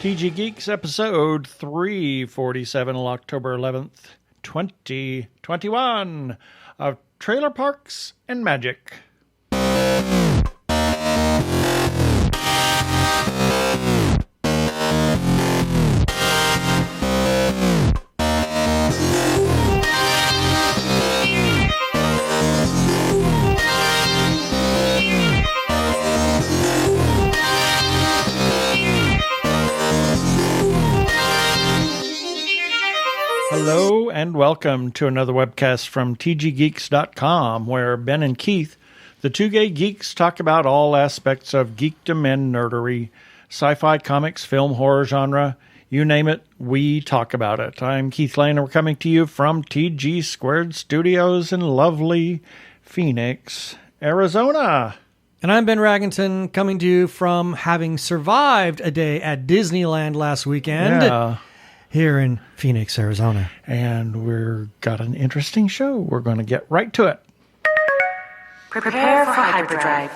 TG Geeks episode 347 on October 11th, 2021 of Trailer Parks and Magic. Hello and welcome to another webcast from tggeeks.com, where Ben and Keith, the Two Gay Geeks, talk about all aspects of geekdom and nerdery, sci-fi, comics, film, horror genre, you name it, we talk about it. I'm Keith Lane, and we're coming to you from TG Squared Studios in lovely Phoenix, Arizona. And I'm Ben Raggington, coming to you from having survived a day at Disneyland last weekend. Yeah. Here in Phoenix, Arizona. And we've got an interesting show. We're going to get right to it. Prepare for hyperdrive.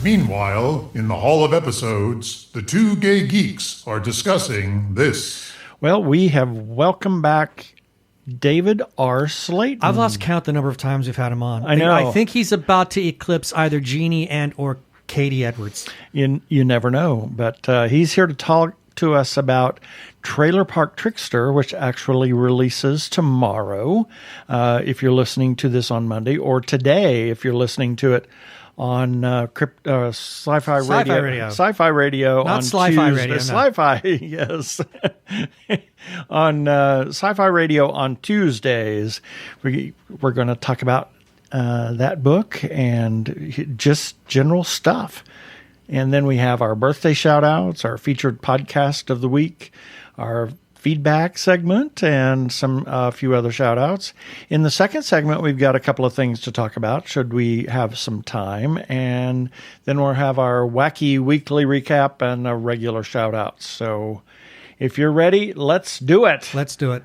Meanwhile, in the Hall of Episodes, the Two Gay Geeks are discussing this. Well, we have welcomed back David R. Slayton. I've lost count the number of times we've had him on. I know. I think he's about to eclipse either Jeannie and or Katie Edwards. You never know, but he's here to talk to us about Trailer Park Trickster, which actually releases tomorrow, if you're listening to this on Monday, or today if you're listening to it on Sci-Fi Radio. Sci-Fi Radio Not on Sci-Fi Tuesday. Radio, no. Sci-Fi, yes. On Sci-Fi Radio on Tuesdays. We're going to talk about that book and just general stuff. And then we have our birthday shout outs, our featured podcast of the week, our feedback segment, and a few other shout outs. In the second segment, we've got a couple of things to talk about, should we have some time. And then we'll have our wacky weekly recap and a regular shout outs. So if you're ready, let's do it. Let's do it.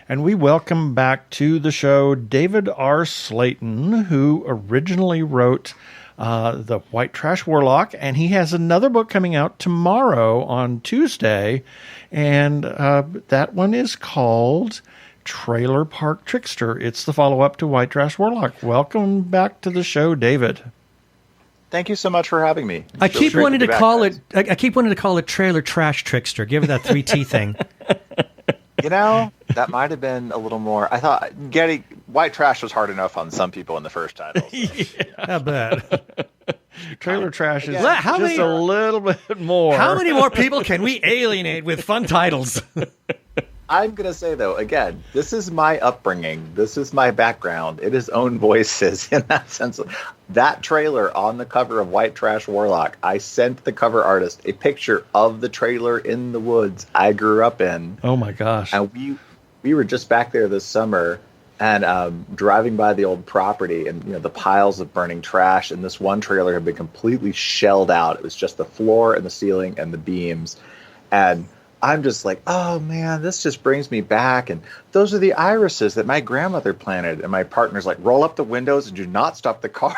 And we welcome back to the show David R. Slayton, who originally wrote The White Trash Warlock, and he has another book coming out tomorrow on Tuesday, and that one is called Trailer Park Trickster. It's the follow-up to White Trash Warlock. Welcome back to the show, David. Thank you so much for having me. I keep wanting to call it Trailer Trash Trickster. Give it that 3T thing. You know, that might have been a little more. I thought getting White Trash was hard enough on some people in the first title. So. Yeah. How bad? Trailer Trash is How just many- a little bit more. How many more people can we alienate with fun titles? I'm going to say, though, again, this is my upbringing. This is my background. It is own voices in that sense. That trailer on the cover of White Trash Warlock, I sent the cover artist a picture of the trailer in the woods I grew up in. Oh, my gosh. And we were just back there this summer and driving by the old property and, you know, the piles of burning trash. And this one trailer had been completely shelled out. It was just the floor and the ceiling and the beams. And I'm just like, oh, man, this just brings me back. And those are the irises that my grandmother planted. And my partner's like, roll up the windows and do not stop the car.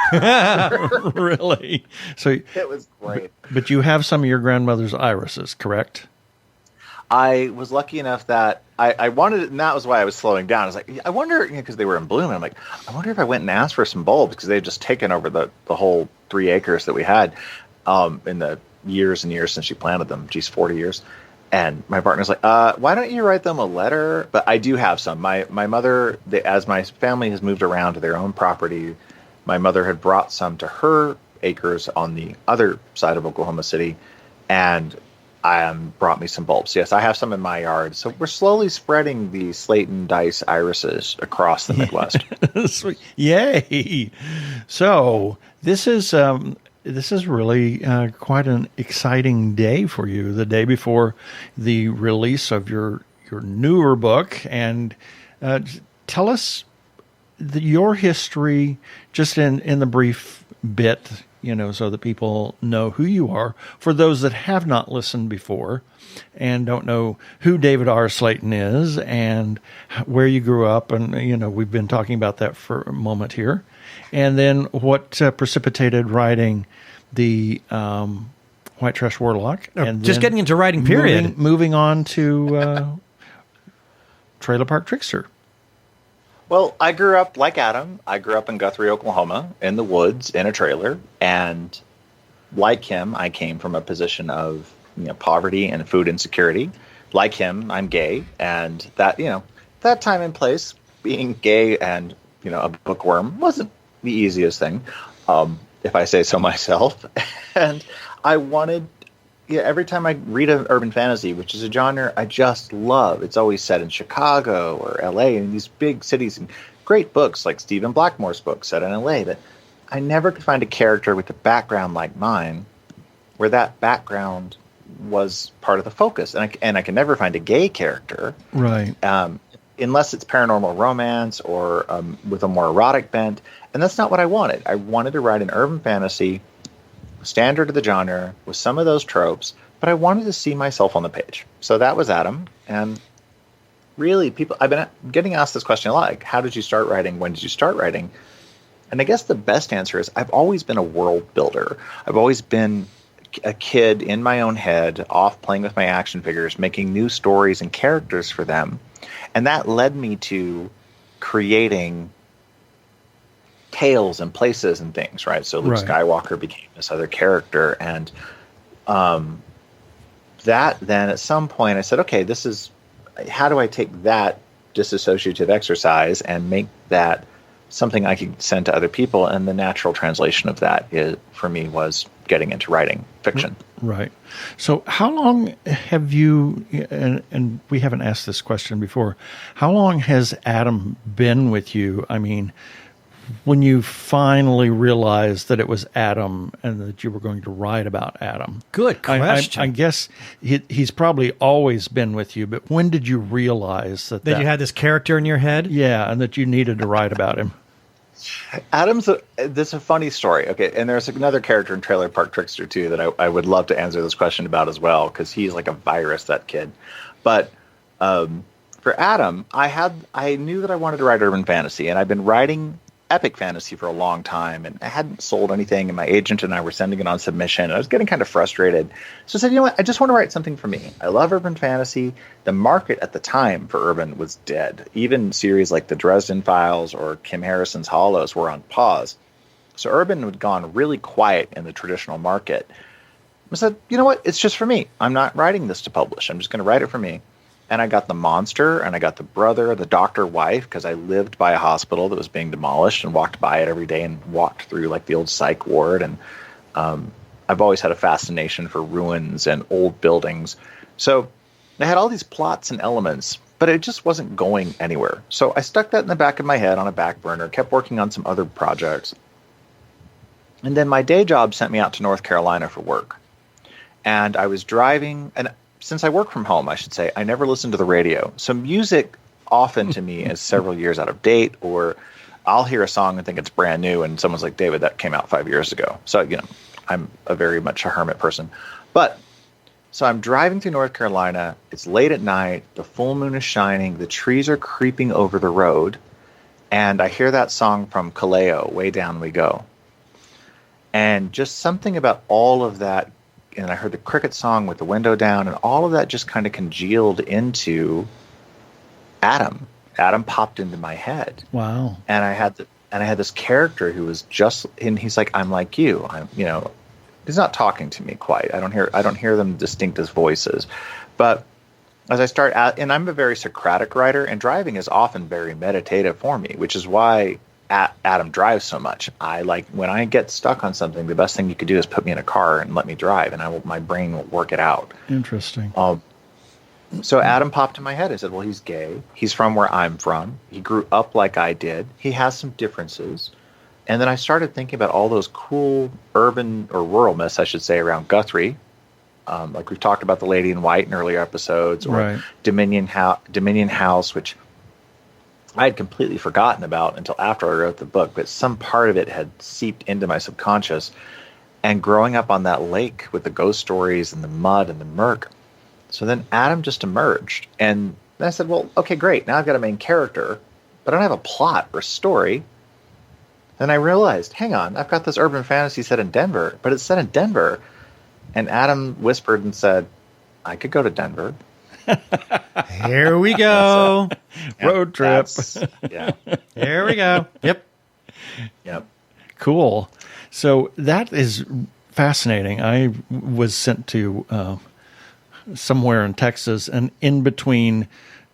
Really? So It was great. But you have some of your grandmother's irises, correct? I was lucky enough that I wanted it, and that was why I was slowing down. I was like, I wonder, because they were in bloom, and I'm like, I wonder if I went and asked for some bulbs, because they'd just taken over the whole 3 acres that we had in the years and years since she planted them. Geez, 40 years. And my partner's like, why don't you write them a letter? But I do have some. My mother, as my family has moved around to their own property, my mother had brought some to her acres on the other side of Oklahoma City, and brought me some bulbs. Yes, I have some in my yard. So we're slowly spreading the Slayton dice irises across the Midwest. Sweet. Yay. So this is this is really quite an exciting day for you, the day before the release of your newer book. And tell us your history just in the brief bit, so that people know who you are, for those that have not listened before and don't know who David R. Slayton is and where you grew up. And, we've been talking about that for a moment here. And then what precipitated writing the White Trash Warlock. And just getting into writing, period. Moving on to Trailer Park Trickster. Well, I grew up like Adam. I grew up in Guthrie, Oklahoma, in the woods, in a trailer. And like him, I came from a position of poverty and food insecurity. Like him, I'm gay. And that, that time and place, being gay and, a bookworm wasn't the easiest thing, if I say so myself. And I wanted, every time I read an urban fantasy, which is a genre I just love, it's always set in Chicago or LA and these big cities, and great books like Stephen Blackmore's book set in LA, but I never could find a character with a background like mine where that background was part of the focus. And I can never find a gay character. Right. Unless it's paranormal romance or with a more erotic bent. And that's not what I wanted. I wanted to write an urban fantasy standard of the genre with some of those tropes, but I wanted to see myself on the page. So that was Adam. And really, I've been getting asked this question a lot, like, how did you start writing? When did you start writing? And I guess the best answer is I've always been a world builder. I've always been a kid in my own head, off playing with my action figures, making new stories and characters for them. And that led me to creating tales and places and things, right? So Luke Skywalker became this other character. And that then at some point I said, okay, how do I take that disassociative exercise and make that something I could send to other people? And the natural translation of that for me was getting into writing fiction. Right. So how long have you, and we haven't asked this question before, how long has Adam been with you? I mean, when you finally realized that it was Adam and that you were going to write about Adam? Good question. I guess he's probably always been with you, but when did you realize that you had this character in your head? Yeah, and that you needed to write about him? This is a funny story. Okay, and there's another character in Trailer Park Trickster too that I would love to answer this question about as well, because he's like a virus, that kid. But for Adam, I knew that I wanted to write urban fantasy, and I've been writing epic fantasy for a long time, and I hadn't sold anything, and my agent and I were sending it on submission, and I was getting kind of frustrated. So I said, you know what, I just want to write something for me. I love urban fantasy. The market at the time for urban was dead. Even series like the Dresden Files or Kim Harrison's Hollows were on pause. So urban had gone really quiet in the traditional market. I said, you know what, it's just for me. I'm not writing this to publish. I'm just going to write it for me. And I got the monster, and I got the brother, the doctor wife, because I lived by a hospital that was being demolished and walked by it every day and walked through like the old psych ward. And I've always had a fascination for ruins and old buildings. So I had all these plots and elements, but it just wasn't going anywhere. So I stuck that in the back of my head on a back burner, kept working on some other projects. And then my day job sent me out to North Carolina for work. And I was driving, and since I work from home, I should say, I never listen to the radio. So music often to me is several years out of date, or I'll hear a song and think it's brand new, and someone's like, David, that came out 5 years ago. So, I'm a very much a hermit person. But so I'm driving through North Carolina. It's late at night. The full moon is shining. The trees are creeping over the road. And I hear that song from Kaleo, Way Down We Go. And just something about all of that, and I heard the cricket song with the window down, and all of that just kind of congealed into Adam. Adam popped into my head. Wow. And I had this character who was just, and he's like, I'm like you. He's not talking to me quite. I don't hear them distinct as voices. But as I start out, and I'm a very Socratic writer, and driving is often very meditative for me, which is why Adam drives so much. When I get stuck on something, the best thing you could do is put me in a car and let me drive, and my brain will work it out. Interesting. So Adam popped in my head. I said, well, he's gay. He's from where I'm from. He grew up like I did. He has some differences. And then I started thinking about all those cool urban or rural myths, I should say, around Guthrie. Like we've talked about the Lady in White in earlier episodes, or Right. Dominion House, which I had completely forgotten about until after I wrote the book, but some part of it had seeped into my subconscious. And growing up on that lake with the ghost stories and the mud and the murk. So then Adam just emerged. And then I said, well, okay, great. Now I've got a main character, but I don't have a plot or a story. Then I realized, hang on, I've got this urban fantasy set in Denver, but it's set in Denver. And Adam whispered and said, I could go to Denver. Here we go. Road trip. Yeah. Here we go. Yep. Yep. Cool. So that is fascinating. I was sent to somewhere in Texas, and in between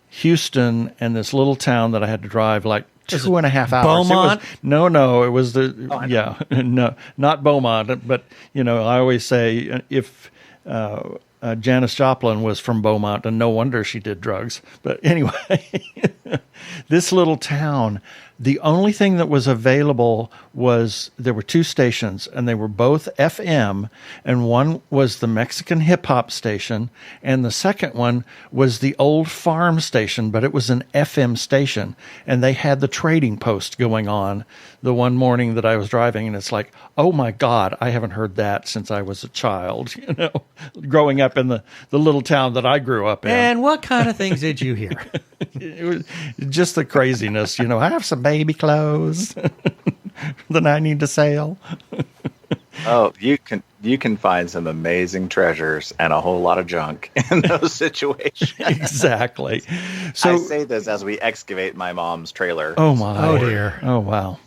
Houston and this little town that I had to drive like 2.5 hours. Beaumont? It was no, not Beaumont. But I always say if Janis Joplin was from Beaumont, and no wonder she did drugs. But anyway, this little town, the only thing that was available was there were 2 stations, and they were both FM, and one was the Mexican hip hop station, and the second one was the old farm station, but it was an FM station, and they had the trading post going on the one morning that I was driving, and it's like, oh my God, I haven't heard that since I was a child, growing up in the little town that I grew up in. And what kind of things did you hear? It was just the craziness, I have some baby clothes that I need to sell. Oh, you can find some amazing treasures and a whole lot of junk in those situations. Exactly. So I say this as we excavate my mom's trailer. oh my, Oh, dear. Oh wow.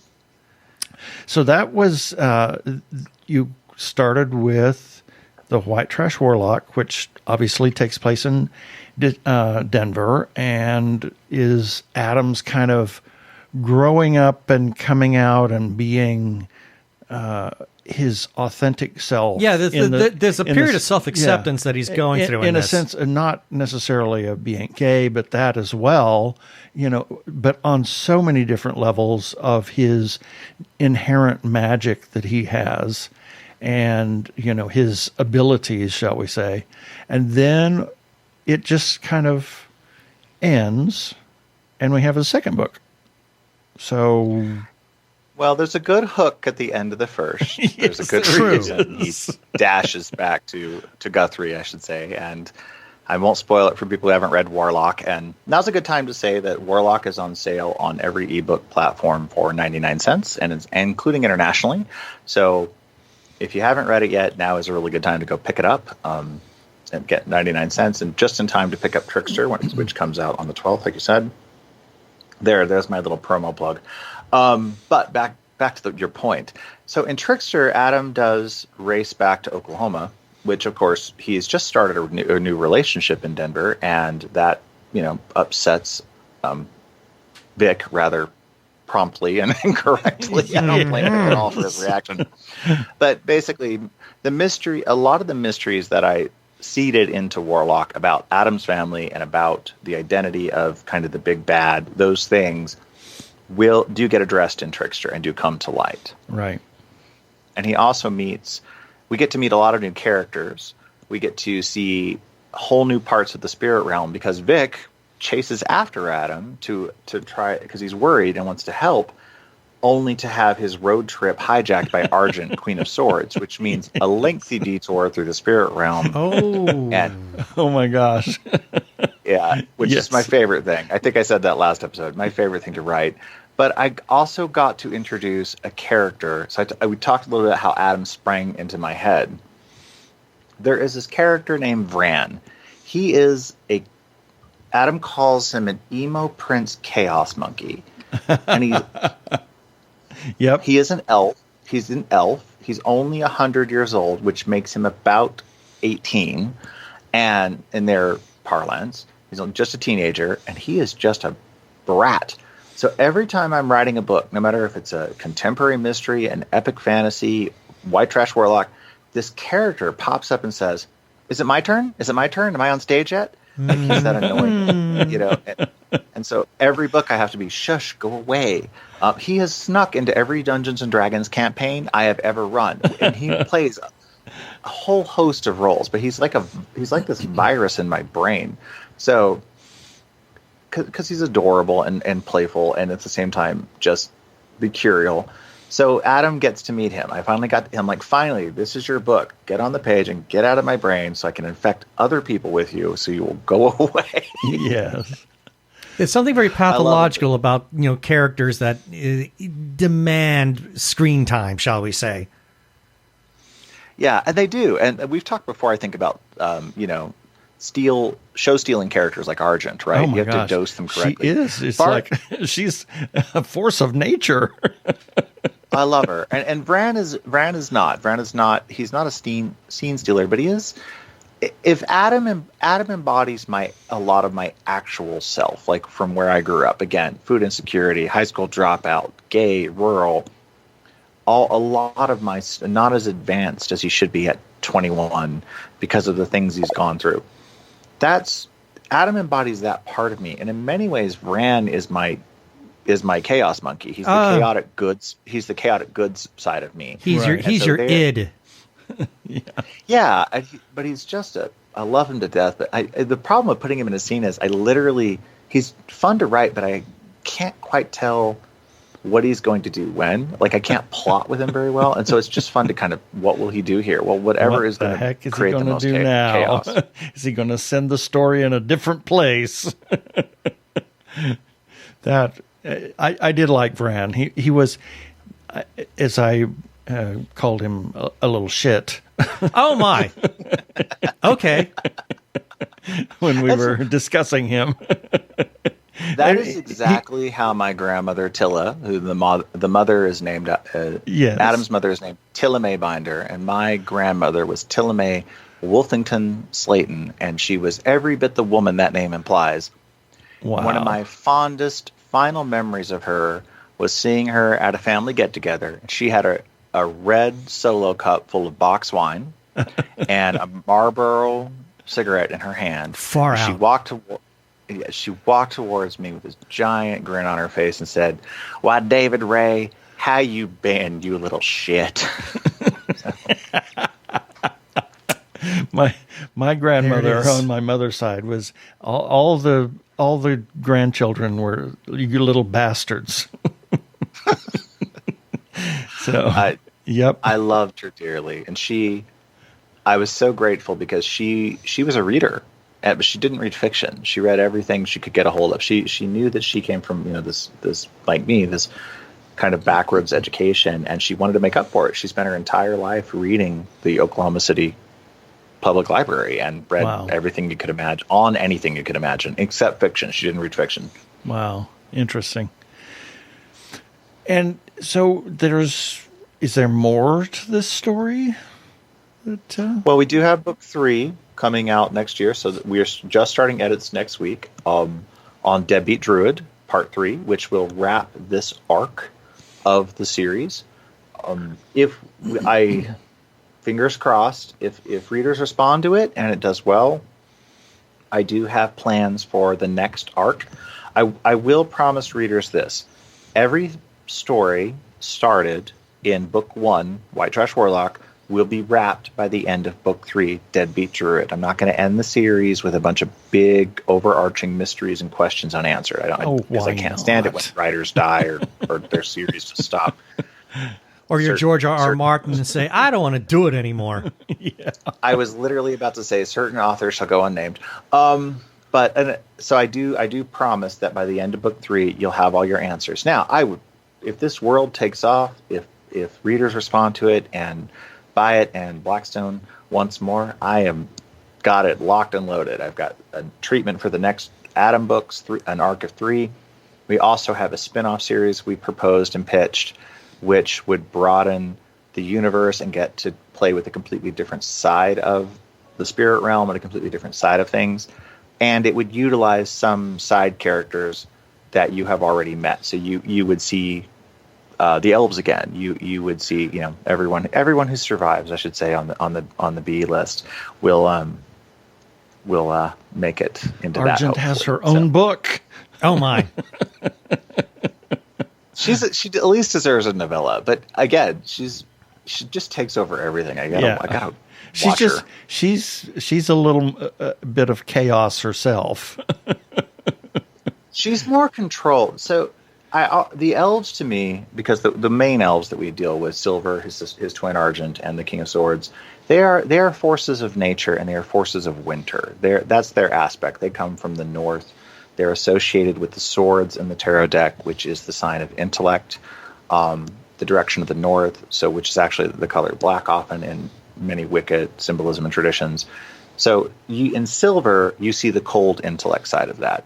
So that was you started with the White Trash Warlock, which obviously takes place in Denver, and is Adam's kind of growing up and coming out and being his authentic self. Yeah, there's a period of self-acceptance that he's going through in a this. sense, not necessarily of being gay, but that as well, but on so many different levels of his inherent magic that he has, and, his abilities, shall we say. And then it just kind of ends, and we have a second book. So, well, there's a good hook at the end of the first. There's a good reason he dashes back to Guthrie, I should say. And I won't spoil it for people who haven't read Warlock. And now's a good time to say that Warlock is on sale on every ebook platform for 99 cents, and it's including internationally. So if you haven't read it yet, now is a really good time to go pick it up and get 99 cents, and just in time to pick up Trickster, which comes out on the 12th, like you said. There's my little promo plug. But back to your point. So in Trickster, Adam does race back to Oklahoma, which of course he's just started a new relationship in Denver, and that upsets Vic rather promptly and incorrectly. I don't blame him at all for his reaction. But basically, a lot of the mysteries that I seeded into Warlock about Adam's family and about the identity of kind of the big bad, those things do get addressed in Trickster and do come to light. right. And we get to meet a lot of new characters. We get to see whole new parts of the spirit realm, because Vic chases after Adam to try, because he's worried and wants to help, only to have his road trip hijacked by Argent, Queen of Swords, which means a lengthy detour through the spirit realm. Oh my gosh. Yeah, which Yes. is my favorite thing. I think I said that last episode. My favorite thing to write. But I also got to introduce a character. So we talked a little bit how Adam sprang into my head. There is this character named Vran. He is Adam calls him an emo prince chaos monkey. And Yep. he is an elf. He's an elf. He's only 100 years old, which makes him about 18. And in their parlance, he's just a teenager, and he is just a brat. So every time I'm writing a book, no matter if it's a contemporary mystery, an epic fantasy, White Trash Warlock, this character pops up and says, "Is it my turn? Is it my turn? Am I on stage yet?" Like, he's that annoying, And so every book I have to be, shush, go away. He has snuck into every Dungeons & Dragons campaign I have ever run. And he plays a whole host of roles, but he's like this virus in my brain. So, because he's adorable and playful, and at the same time just mercurial. So Adam gets to meet him. I finally got him. Like, finally, this is your book. Get on the page and get out of my brain, so I can infect other people with you, so you will go away. Yes. There's something very pathological about characters that demand screen time, shall we say? Yeah, and they do. And we've talked before, I think, about show stealing characters like Argent, right? Oh my you have gosh. to dose them correctly. She is. It's like she's a force of nature. I love her, and Bran is not. Bran is not. He's not a scene stealer, but he is. If Adam embodies a lot of my actual self, like from where I grew up. Again, food insecurity, high school dropout, gay, rural. A lot of my not as advanced as he should be at 21 because of the things he's gone through. Adam embodies that part of me, and in many ways, Bran is my chaos monkey. He's the chaotic goods. He's the chaotic goods side of me. He's your id. Yeah, but he's just I love him to death. But the problem with putting him in a scene is he's fun to write, but I can't quite tell what he's going to do when. Like, I can't plot with him very well, and so it's just fun to kind of, what will he do here? Well, whatever is going to create the most chaos. Is he going to send the story in a different place? That I did like Bran. He was, as I called him, a little shit. Oh my! Okay. When we were discussing him. That is exactly how my grandmother Tilla, who the mother is named, yes. Adam's mother is named Tilla May Binder, and my grandmother was Tilla May Wolfington Slayton, and she was every bit the woman that name implies. Wow. One of my fondest final memories of her was seeing her at a family get-together. She had a red Solo cup full of box wine and a Marlboro cigarette in her hand. Far out. She walked towards me with this giant grin on her face and said, "Why, David Ray, how you been, you little shit?" My grandmother on my mother's side was all the grandchildren were you little bastards. So yep, I loved her dearly, and I was so grateful because she was a reader. But she didn't read fiction. She read everything she could get a hold of. She knew that she came from this like me, this kind of backwards education, and she wanted to make up for it. She spent her entire life reading the Oklahoma City Public Library and read everything you could imagine, on anything you could imagine, except fiction. She didn't read fiction. Wow, interesting. And so is there more to this story? Well, we do have book 3 coming out next year, so we are just starting edits next week on Deadbeat Druid Part 3, which will wrap this arc of the series. Fingers crossed, if readers respond to it and it does well, I do have plans for the next arc. I will promise readers this. Every story started in book 1, White Trash Warlock, will be wrapped by the end of book 3, Deadbeat Druid. I'm not going to end the series with a bunch of big, overarching mysteries and questions unanswered. Because I can't stand it when writers die or their series just stop. Or you're George R. Martin and say, I don't want to do it anymore. Yeah. I was literally about to say certain authors shall go unnamed. So I do promise that by the end of book 3, you'll have all your answers. Now, if this world takes off, if readers respond to it and buy it, and Blackstone once more, I am got it locked and loaded. I've got a treatment for the next Adam books, an arc of 3. We also have a spin-off series we proposed and pitched, which would broaden the universe and get to play with a completely different side of the spirit realm and a completely different side of things. And it would utilize some side characters that you have already met. So you would see the elves again. You would see everyone who survives, I should say, on the B list will make it into that. Argent has her own book. Oh my! She at least deserves a novella, but again, she just takes over everything. I gotta watch her. She's a little bit of chaos herself. She's more controlled. So the elves to me, because the main elves that we deal with, Silver, his twin Argent, and the King of Swords, they are forces of nature and they are forces of winter. That's their aspect. They come from the north. They're associated with the swords in the tarot deck, which is the sign of intellect, the direction of the north, so which is actually the color black often in many Wicca symbolism and traditions. So in Silver, you see the cold intellect side of that.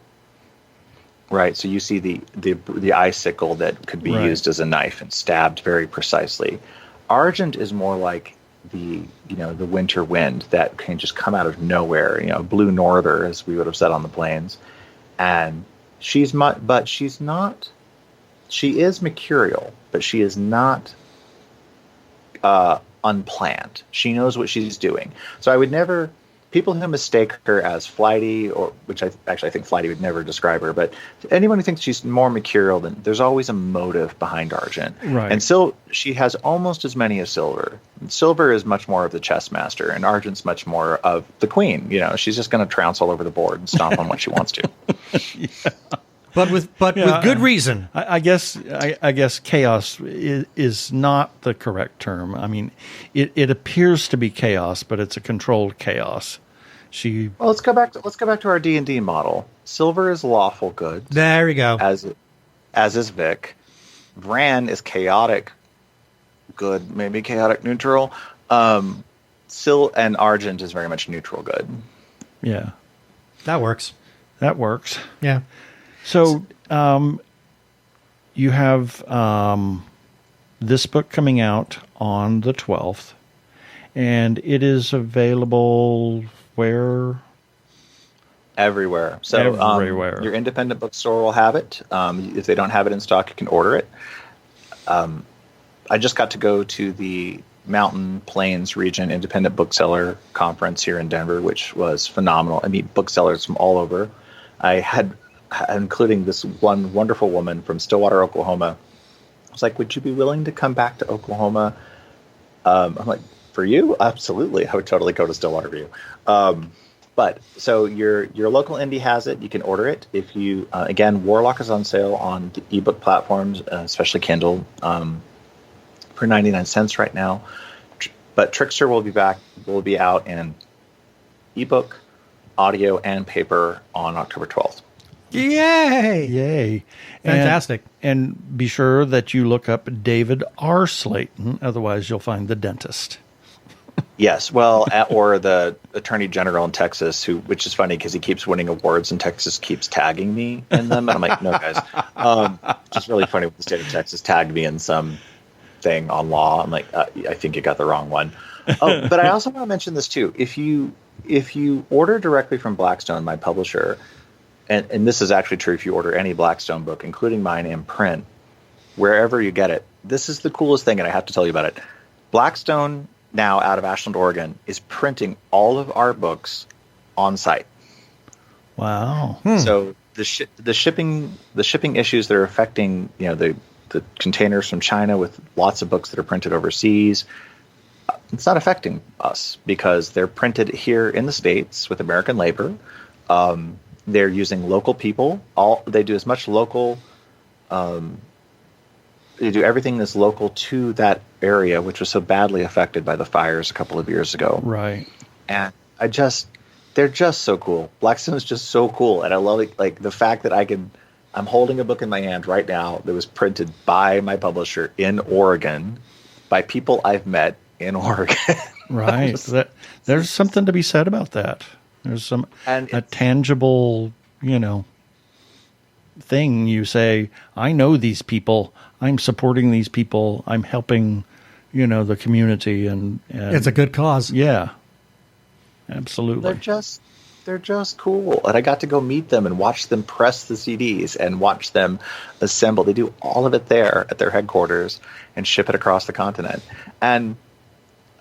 Right, so you see the icicle that could be used as a knife and stabbed very precisely. Argent is more like the winter wind that can just come out of nowhere, blue norther, as we would have said on the plains. And she is mercurial, but she is not unplanned. She knows what she's doing. So I would never. People who mistake her as flighty, or which I think flighty would never describe her, but anyone who thinks she's more mercurial, then there's always a motive behind Argent. Right. And she has almost as many as Silver. Silver is much more of the chess master, and Argent's much more of the queen. She's just going to trounce all over the board and stomp on what she wants to. Yeah. But with good reason. I guess chaos is not the correct term. I mean, it appears to be chaos, but it's a controlled chaos. Well, let's go back to our D&D model. Silver is lawful good. There we go. As is Vic. Vran is chaotic good, maybe chaotic neutral. And Argent is very much neutral good. Yeah, that works. Yeah. So, you have this book coming out on the 12th, and it is available where? Everywhere. So, everywhere. Your independent bookstore will have it. If they don't have it in stock, you can order it. I just got to go to the Mountain Plains Region Independent Bookseller Conference here in Denver, which was phenomenal. I meet booksellers from all over. I had, including this one wonderful woman from Stillwater, Oklahoma. I was like, would you be willing to come back to Oklahoma? I'm like, for you? Absolutely. I would totally go to Stillwater for you. But so your local indie has it. You can order it. If you, again, Warlock is on sale on the ebook platforms, especially Kindle, for 99 cents right now. But Trickster will be out in ebook, audio, and paper on October 12th. Yay! Fantastic. And be sure that you look up David R. Slayton, otherwise you'll find the dentist. Yes, well, or the Attorney General in Texas, which is funny because he keeps winning awards and Texas keeps tagging me in them. And I'm like, no, guys. Just really funny when the state of Texas tagged me in some thing on law. I'm like, I think you got the wrong one. Oh, but I also want to mention this too. If you order directly from Blackstone, my publisher, and this is actually true if you order any Blackstone book, including mine in print, wherever you get it, this is the coolest thing, and I have to tell you about it. Blackstone, now out of Ashland, Oregon, is printing all of our books on site. Wow. So the shipping issues that are affecting the containers from China with lots of books that are printed overseas, it's not affecting us because they're printed here in the States with American labor. They're using local people. They do as much local. They do everything that's local to that area, which was so badly affected by the fires a couple of years ago. Right. And they're just so cool. Blackstone is just so cool, and I love it. Like the fact that I'm holding a book in my hand right now that was printed by my publisher in Oregon, by people I've met in Oregon. Right. There's something to be said about that. There's a tangible, thing. You say, I know these people. I'm supporting these people. I'm helping, the community, and it's a good cause. Yeah, absolutely. They're just cool, and I got to go meet them and watch them press the CDs and watch them assemble. They do all of it there at their headquarters and ship it across the continent. And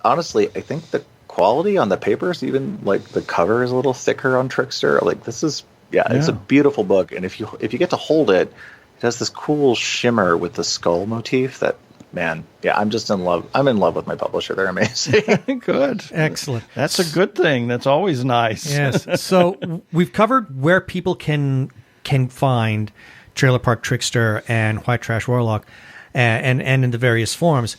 honestly, I think the quality on the paper is even like the cover is a little thicker on Trickster. Like this is Yeah, it's a beautiful book, and if you get to hold it, it has this cool shimmer with the skull motif that, man, yeah, I'm just in love. I'm in love with my publisher. They're amazing. Good. Excellent. That's a good thing. That's always nice. Yes. So we've covered where people can find Trailer Park Trickster and White Trash Warlock and in the various forms.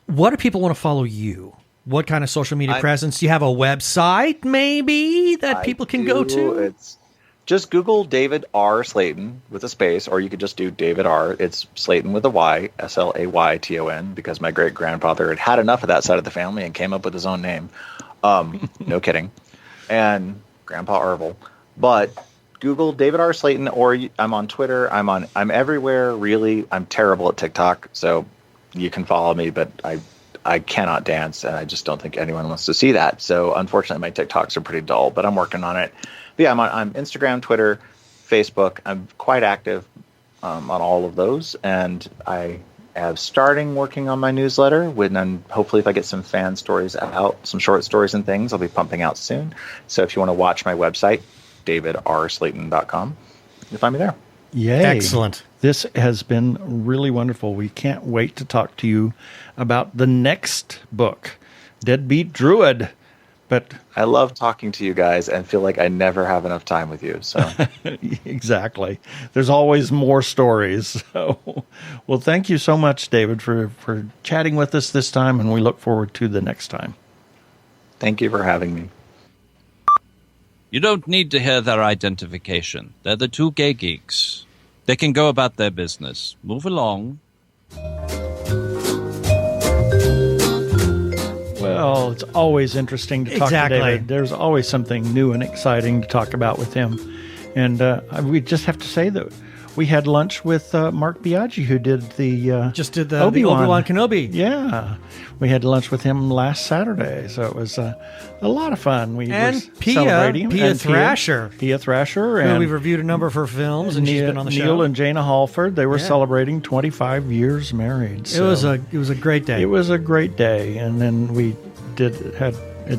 What do people want to follow you? What kind of social media presence? Do you have a website maybe that people can go to? It's just Google David R. Slayton with a space, or you could just do David R. It's Slayton with a Y, Slayton, because my great-grandfather had enough of that side of the family and came up with his own name. No kidding. And Grandpa Arvel. But Google David R. Slayton, or I'm on Twitter. I'm everywhere, really. I'm terrible at TikTok, so you can follow me, but I cannot dance, and I just don't think anyone wants to see that. So unfortunately, my TikToks are pretty dull, but I'm working on it. But yeah, I'm Instagram, Twitter, Facebook. I'm quite active on all of those, and I am starting working on my newsletter. Hopefully, if I get some fan stories out, some short stories and things, I'll be pumping out soon. So if you want to watch my website, davidrslayton.com, you'll find me there. Yay. Excellent. This has been really wonderful. We can't wait to talk to you about the next book, Deadbeat Druid. But I love talking to you guys and feel like I never have enough time with you. So exactly. There's always more stories. So, well, thank you so much, David, for chatting with us this time, and we look forward to the next time. Thank you for having me. You don't need to hear their identification. They're the Two Gay Geeks. They can go about their business. Move along. Well, it's always interesting to talk to David. There's always something new and exciting to talk about with him. And we just have to say that we had lunch with Mark Biaggi, who did the Obi-Wan Kenobi. Yeah. We had lunch with him last Saturday, so it was a lot of fun. We were celebrating. Pia Thrasher. Pia Thrasher. And we've reviewed a number of her films, and she's been on the show. Neil and Jana Halford, they were celebrating 25 years married. So it was a great day. It was a great day, and then we had a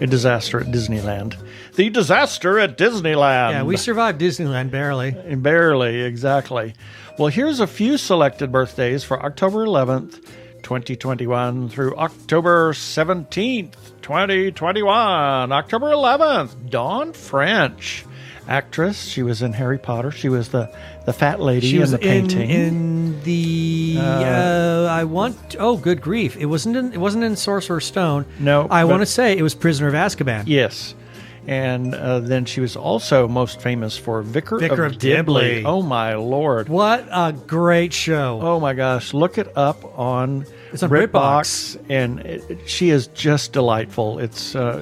disaster at Disneyland. The disaster at Disneyland. Yeah, we survived Disneyland barely. Barely, exactly. Well, here's a few selected birthdays for October 11th, 2021 through October 17th, 2021. October 11th, Dawn French, actress. She was in Harry Potter. She was the fat lady in the painting. In the good grief! It wasn't in Sorcerer's Stone. No, I want to say it was Prisoner of Azkaban. Yes. And then she was also most famous for Vicar of Dibley. Oh, my Lord. What a great show. Oh, my gosh. Look it up on BritBox. And she is just delightful.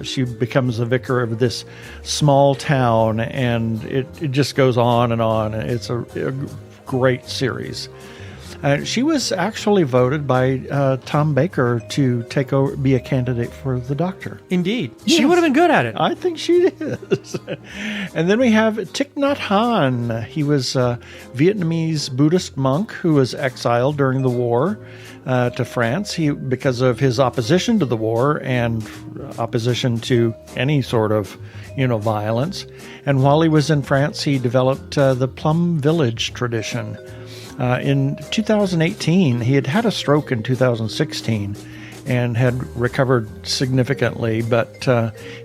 She becomes the vicar of this small town, and it just goes on and on. It's a great series. She was actually voted by Tom Baker to take over, be a candidate for the Doctor. Indeed. Yes. She would have been good at it. I think she is. And then we have Thich Nhat Hanh. He was a Vietnamese Buddhist monk who was exiled during the war to France because of his opposition to the war and opposition to any sort of violence. And while he was in France, he developed the Plum Village tradition. In 2018, he had a stroke in 2016 and had recovered significantly, but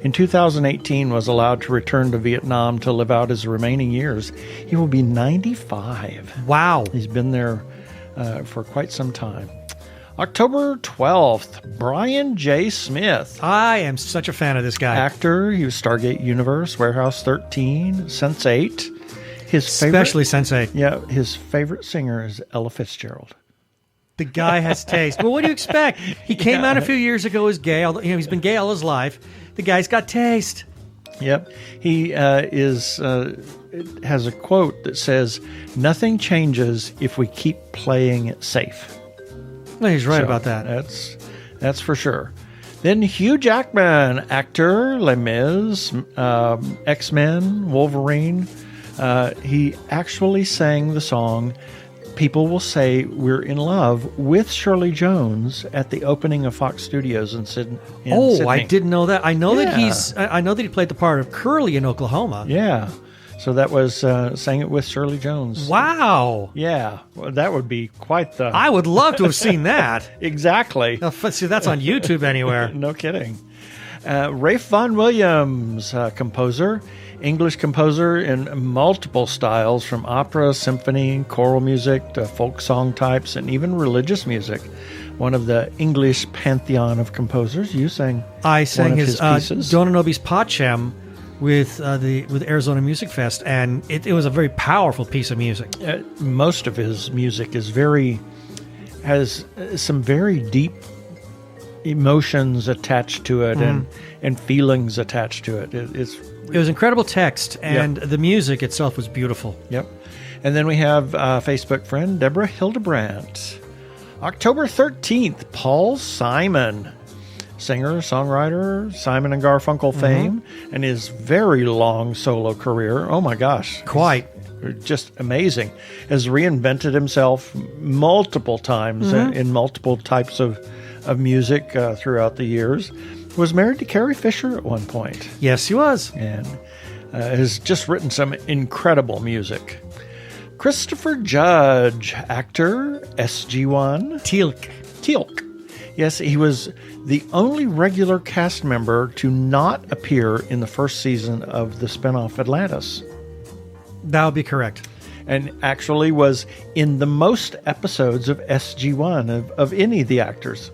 in 2018 was allowed to return to Vietnam to live out his remaining years. He will be 95. Wow. He's been there for quite some time. October 12th, Brian J. Smith. I am such a fan of this guy. Actor. He was Stargate Universe, Warehouse 13, Sense8. Especially Sense8. Yeah, his favorite singer is Ella Fitzgerald. The guy has taste. Well, what do you expect? He came out a few years ago as gay. Although he's been gay all his life. The guy's got taste. Yep. He has a quote that says, "Nothing changes if we keep playing it safe." Well, he's right about that. That's for sure. Then Hugh Jackman, actor, Les Mis, X-Men, Wolverine. He actually sang the song people will say we're in love with Shirley Jones at the opening of Fox Studios in Sydney. I didn't know that. I know that Yeah. I know that he played the part of Curly in Oklahoma. Yeah. So that was Sang It with Shirley Jones. Wow. Yeah. Well, that would be quite the... I would love to have seen that. Exactly. Now, see, that's on YouTube anywhere. No kidding. Rafe Vaughan Williams, composer, English composer in multiple styles, from opera, symphony, choral music to folk song types, and even religious music. One of the English pantheon of composers. You sang I sang one of his pieces. Dona Nobis Pacem with Arizona Music Fest, and it was a very powerful piece of music. Most of his music has some very deep emotions attached to it and feelings attached to it. It was incredible text, and the music itself was beautiful. Yep. And then we have Facebook friend Deborah Hildebrandt. October 13th, Paul Simon, singer, songwriter, Simon and Garfunkel fame, and his very long solo career. Oh my gosh. Quite. Just amazing. Has reinvented himself multiple times in multiple types of music throughout the years. Was married to Carrie Fisher at one point. Yes, he was. And has just written some incredible music. Christopher Judge, actor, SG-1. Teal'c. Yes, he was the only regular cast member to not appear in the first season of the spinoff Atlantis. That would be correct. And actually was in the most episodes of SG-1 of any of the actors,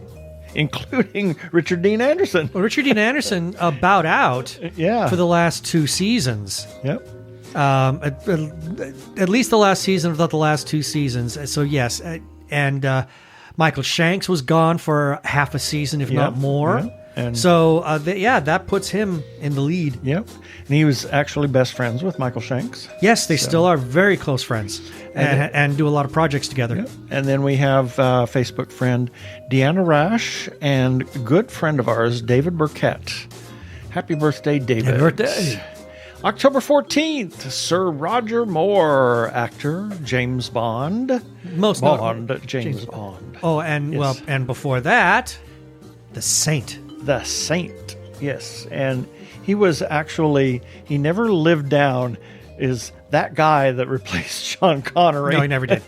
including Richard Dean Anderson. Well, Richard Dean Anderson bowed out for the last 2 seasons. Yep. At least the last season, if not the last 2 seasons. So, yes. And Michael Shanks was gone for half a season, if not more. Yep. And so, that puts him in the lead. Yep. And he was actually best friends with Michael Shanks. Yes, they still are very close friends and do a lot of projects together. Yep. And then we have Facebook friend Deanna Rash and good friend of ours, David Burkett. Happy birthday, David. Happy birthday. October 14th, Sir Roger Moore, actor, James Bond. James Bond. Oh, and Yes. and before that, the Saint. The Saint, yes. And he was actually, he never lived down, is that guy that replaced Sean Connery. No, he never did.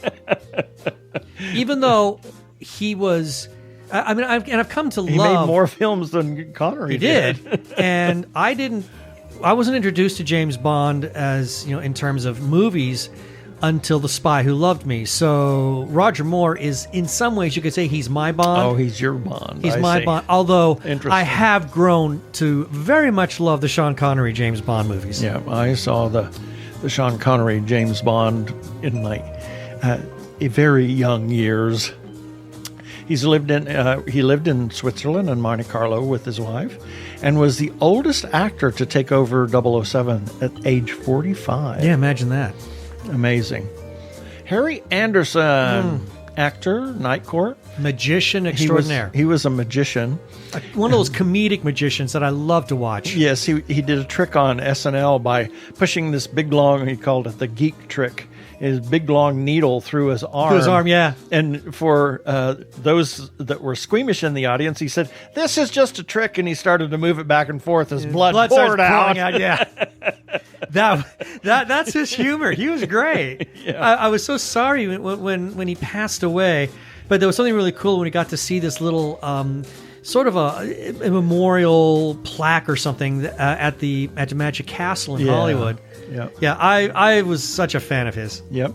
Even though he was, I've come to He love. made more films than Connery He did. And I wasn't introduced to James Bond as, in terms of movies until The Spy Who Loved Me. So Roger Moore is, in some ways, you could say he's my Bond. Oh, he's your Bond. He's I my see. Bond. Although Interesting. I have grown to very much love the Sean Connery James Bond movies. Yeah, I saw the Sean Connery James Bond in my very young years. He lived in Switzerland and Monte Carlo with his wife, and was the oldest actor to take over 007 at age 45. Yeah, imagine that. Amazing. Harry Anderson, actor, Night Court. Magician extraordinaire. He was a magician. One of those comedic magicians that I love to watch. Yes, he did a trick on SNL by pushing this big long, he called it the geek trick, his big long needle through his arm. Through his arm, yeah. And for those that were squeamish in the audience, he said, "This is just a trick," and he started to move it back and forth as blood starts poured out. pouring out. Yeah. That's his humor. He was great. Yeah. I was so sorry when he passed away, but there was something really cool when we got to see this little sort of a memorial plaque or something at the Magic Castle in Hollywood. Yep. Yeah, I was such a fan of his. Yep.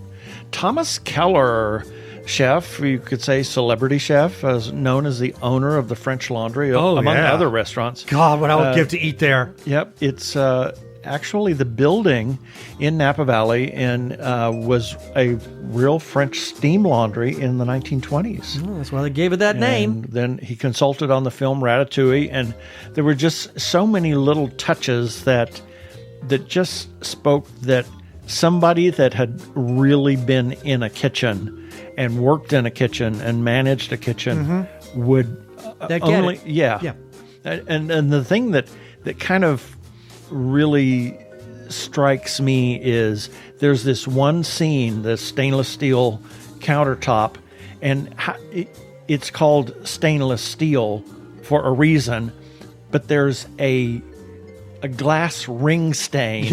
Thomas Keller, chef, you could say celebrity chef, known as the owner of the French Laundry, among other restaurants. God, what I would give to eat there. Yep. It's actually the building in Napa Valley and was a real French steam laundry in the 1920s. Oh, that's why they gave it that name. And then he consulted on the film Ratatouille, and there were just so many little touches that just spoke that somebody that had really been in a kitchen and worked in a kitchen and managed a kitchen would only yeah. And the thing that kind of really strikes me is there's this one scene, the stainless steel countertop, and it's called stainless steel for a reason, but there's a glass ring stain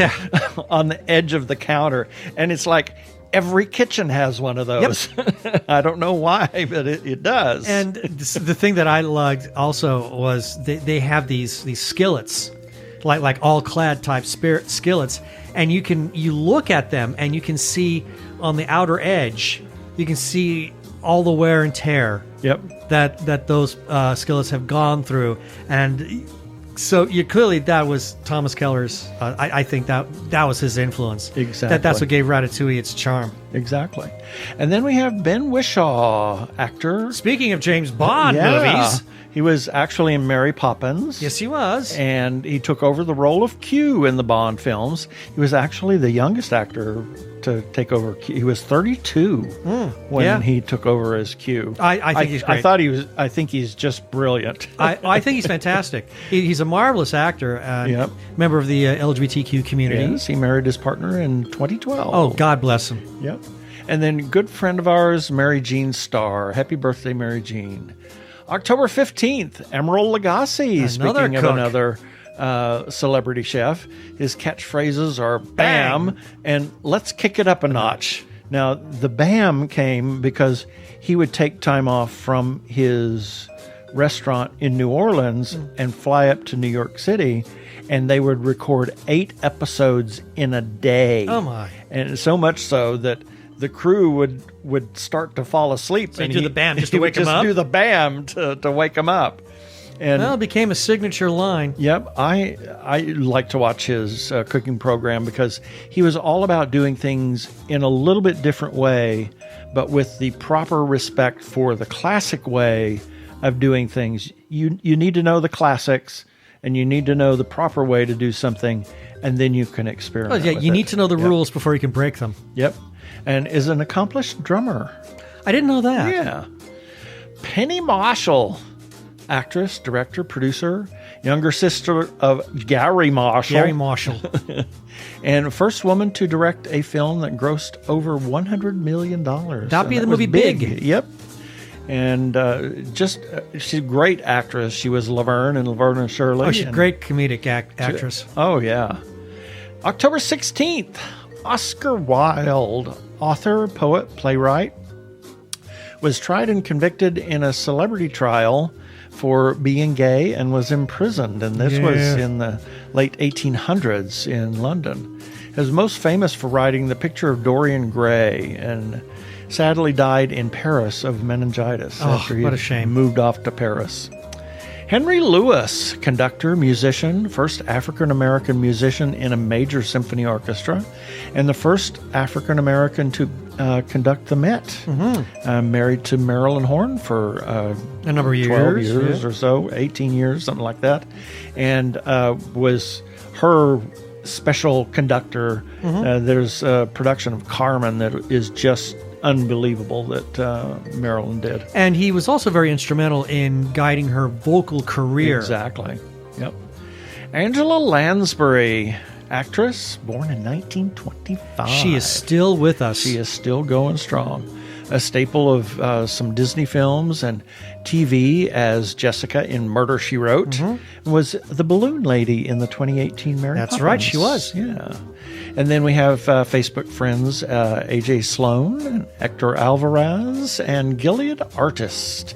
on the edge of the counter, and it's like every kitchen has one of those. Yep. I don't know why, but it does. And the thing that I liked also was they have these skillets, like all clad type skillets, and you look at them and you can see on the outer edge, you can see all the wear and tear. Yep. That those skillets have gone through, and so clearly that was Thomas Keller's. I think that was his influence. Exactly. That's what gave Ratatouille its charm. Exactly. And then we have Ben Whishaw, actor. Speaking of James Bond movies, he was actually in Mary Poppins. Yes, he was. And he took over the role of Q in the Bond films. He was actually the youngest actor to take over Q. He was 32 when he took over as Q. I think he's great. I think he's just brilliant. I think he's fantastic. He's a marvelous actor. Member of the LGBTQ community. Yes, he married his partner in 2012. Oh, God bless him. Yep. And then good friend of ours, Mary Jean Starr. Happy birthday, Mary Jean. October 15th, Emeril Lagasse. Speaking of another celebrity chef, his catchphrases are "bam" and "let's kick it up a notch." Now, the "bam" came because he would take time off from his restaurant in New Orleans and fly up to New York City, and they would record 8 episodes in a day. Oh my! And so much so that the crew would start to fall asleep. So and do the bam just to wake them up? Do the bam to wake them up. And it became a signature line. Yep. I like to watch his cooking program because he was all about doing things in a little bit different way, but with the proper respect for the classic way of doing things. You need to know the classics, and you need to know the proper way to do something, and then you can experiment with you need to know the rules before you can break them. Yep. And is an accomplished drummer. I didn't know that. Yeah. Penny Marshall, actress, director, producer, younger sister of Gary Marshall. Gary Marshall. And first woman to direct a film that grossed over $100 million. That'd be the movie Big. Yep. And she's a great actress. She was Laverne in Laverne and Shirley. Oh, she's a great comedic actress. Oh, yeah. October 16th, Oscar Wilde, author, poet, playwright, was tried and convicted in a celebrity trial for being gay and was imprisoned. And this was in the late 1800s in London. He was most famous for writing The Picture of Dorian Gray, and sadly died in Paris of meningitis after he what a shame. Moved off to Paris. Henry Lewis, conductor, musician, first African-American musician in a major symphony orchestra, and the first African-American to conduct the Met. Mm-hmm. Married to Marilyn Horne for a number of 12 years or so, 18 years, something like that, and was her special conductor. Mm-hmm. There's a production of Carmen that is just unbelievable that Marilyn did. And he was also very instrumental in guiding her vocal career. Exactly. Yep. Angela Lansbury, actress, born in 1925. She is still with us. She is still going strong. A staple of some Disney films and TV as Jessica in Murder, She Wrote, was the balloon lady in the 2018 Mary Poppins. That's right, she was. Yeah. And then we have Facebook friends AJ Sloan, and Hector Alvarez, and Gilead Artist.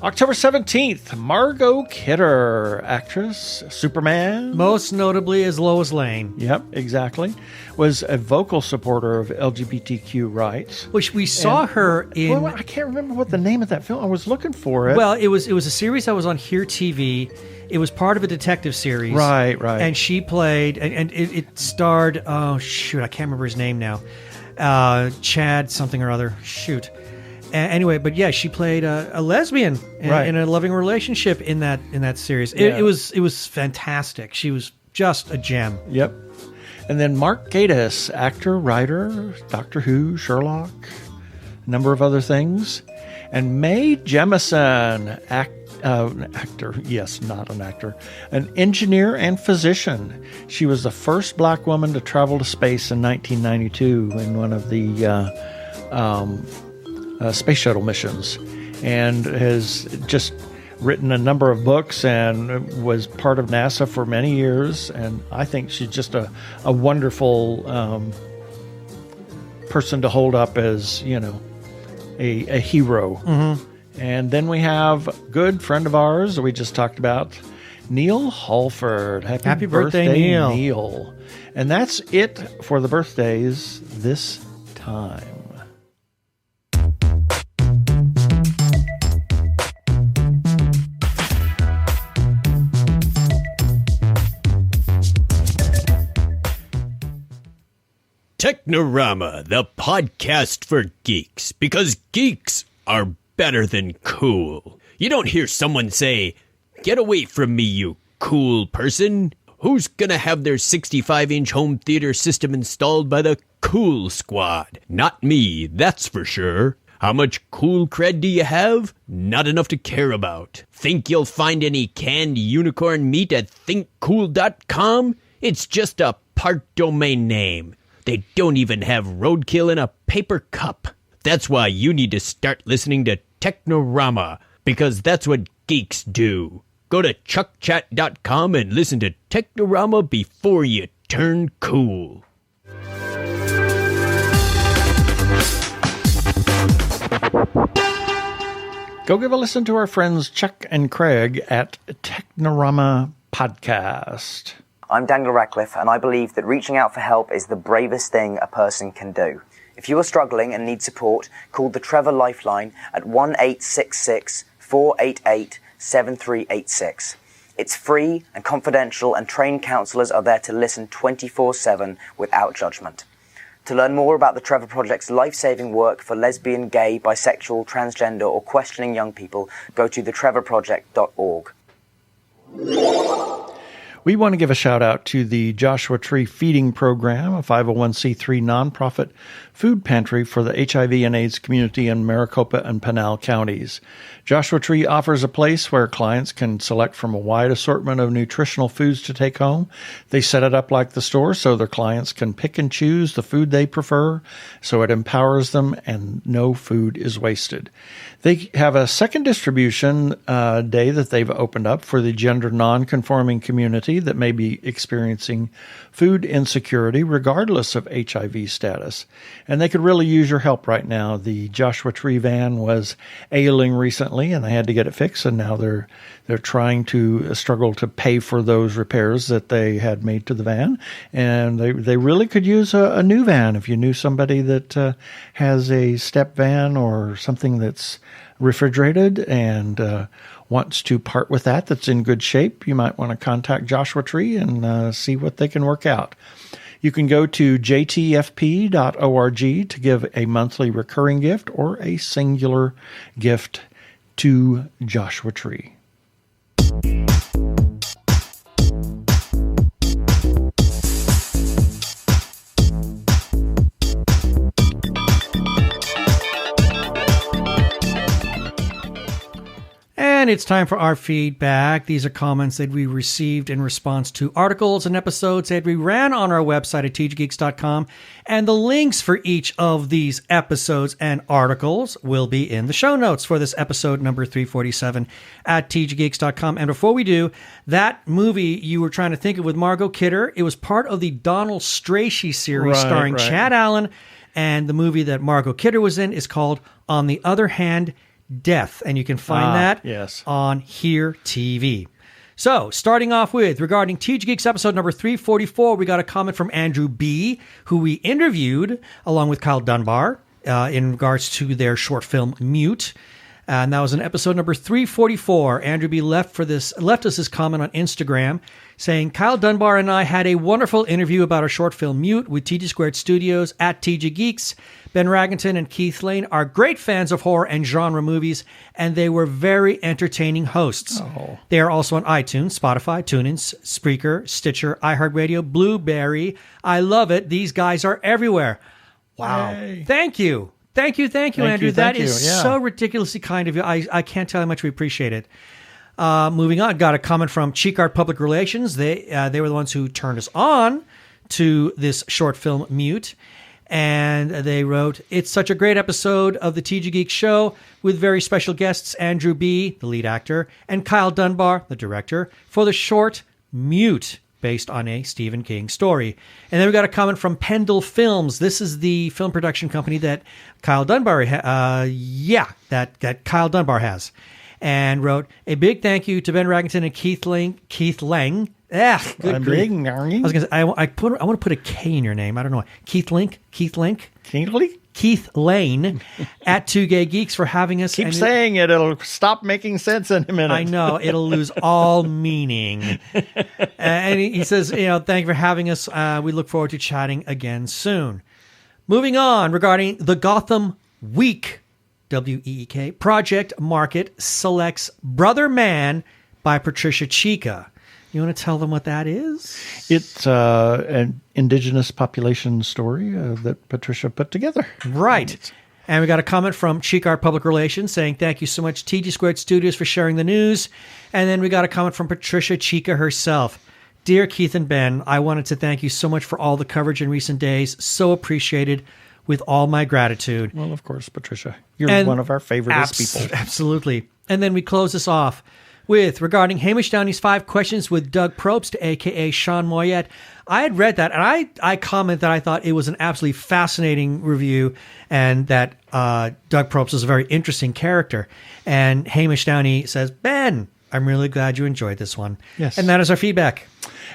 October 17th, Margot Kidder, actress, Superman. Most notably as Lois Lane. Yep, exactly. Was a vocal supporter of LGBTQ rights. Which we saw her in... Well, I can't remember what the name of that film. I was looking for it. Well, it was a series that was on Here TV. It was part of a detective series. Right. And she played... And it starred... Oh, shoot, I can't remember his name now. Chad something or other. Shoot. Anyway, but yeah, she played a lesbian in a loving relationship in that series. It was fantastic. She was just a gem. Yep. And then Mark Gatiss, actor, writer, Doctor Who, Sherlock, a number of other things. And Mae Jemison, actor, yes, not an actor, an engineer and physician. She was the first black woman to travel to space in 1992 in one of the space shuttle missions, and has just written a number of books and was part of NASA for many years. And I think she's just a wonderful person to hold up as, a hero. Mm-hmm. And then we have a good friend of ours we just talked about, Neil Halford. Happy birthday, Neil. And that's it for the birthdays this time. Technorama, the podcast for geeks, because geeks are better than cool. You don't hear someone say, "Get away from me, you cool person." Who's gonna have their 65-inch home theater system installed by the Cool Squad? Not me, that's for sure. How much cool cred do you have? Not enough to care about. Think you'll find any canned unicorn meat at thinkcool.com? It's just a part domain name. They don't even have roadkill in a paper cup. That's why you need to start listening to Technorama, because that's what geeks do. Go to chuckchat.com and listen to Technorama before you turn cool. Go give a listen to our friends Chuck and Craig at Technorama Podcast. I'm Daniel Radcliffe, and I believe that reaching out for help is the bravest thing a person can do. If you are struggling and need support, call the Trevor Lifeline at 1-866-488-7386. It's free and confidential, and trained counsellors are there to listen 24/7 without judgment. To learn more about the Trevor Project's life-saving work for lesbian, gay, bisexual, transgender, or questioning young people, go to thetrevorproject.org. We want to give a shout out to the Joshua Tree Feeding Program, a 501c3 nonprofit food pantry for the HIV and AIDS community in Maricopa and Pinal counties. Joshua Tree offers a place where clients can select from a wide assortment of nutritional foods to take home. They set it up like the store so their clients can pick and choose the food they prefer, so it empowers them and no food is wasted. They have a second distribution day that they've opened up for the gender non-conforming community that may be experiencing food insecurity regardless of HIV status. And they could really use your help right now. The Joshua Tree van was ailing recently and they had to get it fixed, and now they're trying to struggle to pay for those repairs that they had made to the van. And they really could use a new van. If you knew somebody that has a step van or something that's refrigerated and wants to part with that's in good shape, you might want to contact Joshua Tree and see what they can work out. You can go to jtfp.org to give a monthly recurring gift or a singular gift to Joshua Tree. And it's time for our feedback. These are comments that we received in response to articles and episodes that we ran on our website at tggeeks.com. And the links for each of these episodes and articles will be in the show notes for this episode number 347 at tggeeks.com. And before we do, that movie you were trying to think of with Margot Kidder, it was part of the Donald Strachey series starring Chad Allen. And the movie that Margot Kidder was in is called On the Other Hand, Death, and you can find that on Here TV. So, starting off with, regarding TG Geeks episode number 344, we got a comment from Andrew B., who we interviewed along with Kyle Dunbar in regards to their short film Mute. And that was in episode number 344. Andrew B. left us this comment on Instagram saying, Kyle Dunbar and I had a wonderful interview about our short film Mute with TG Squared Studios at TG Geeks. Ben Raggington and Keith Lane are great fans of horror and genre movies, and they were very entertaining hosts. Oh. They are also on iTunes, Spotify, TuneIn, Spreaker, Stitcher, iHeartRadio, Blueberry. I love it. These guys are everywhere. Wow. Hey. Thank you. Thank you, Andrew. That is so ridiculously kind of you. I can't tell how much we appreciate it. Moving on, got a comment from Cheek Art Public Relations. They were the ones who turned us on to this short film Mute. And they wrote, "It's such a great episode of the TG Geek Show with very special guests Andrew B., the lead actor, and Kyle Dunbar, the director, for the short Mute, based on a Stephen King story." And then we got a comment from Pendle Films. This is the film production company that Kyle Dunbar, that Kyle Dunbar has, and wrote, "A big thank you to Ben Raggington and Keith Lang. Good grief. I was gonna say, I want to put a K in your name. I don't know why. Keith Lane at Two Gay Geeks for having us. Keep saying it. It'll stop making sense in a minute. I know. It'll lose all meaning. And he says, thank you for having us. We look forward to chatting again soon. Moving on, regarding the Gotham Week, WEEK, Project Market selects Brother Man by Patricia Chica. You want to tell them what that is? It's an indigenous population story that Patricia put together. Right. And we got a comment from Cheek Art Public Relations saying, "Thank you so much, TG Squared Studios, for sharing the news." And then we got a comment from Patricia Chica herself. "Dear Keith and Ben, I wanted to thank you so much for all the coverage in recent days. So appreciated. With all my gratitude." Well, of course, Patricia. You're one of our favorite people. Absolutely. And then we close this off with, regarding Hamish Downey's 5 questions with Doug Probst, a.k.a. Sean Moyet. I had read that, and I comment that I thought it was an absolutely fascinating review, and that Doug Probst is a very interesting character. And Hamish Downey says, "Ben, I'm really glad you enjoyed this one." Yes. And that is our feedback.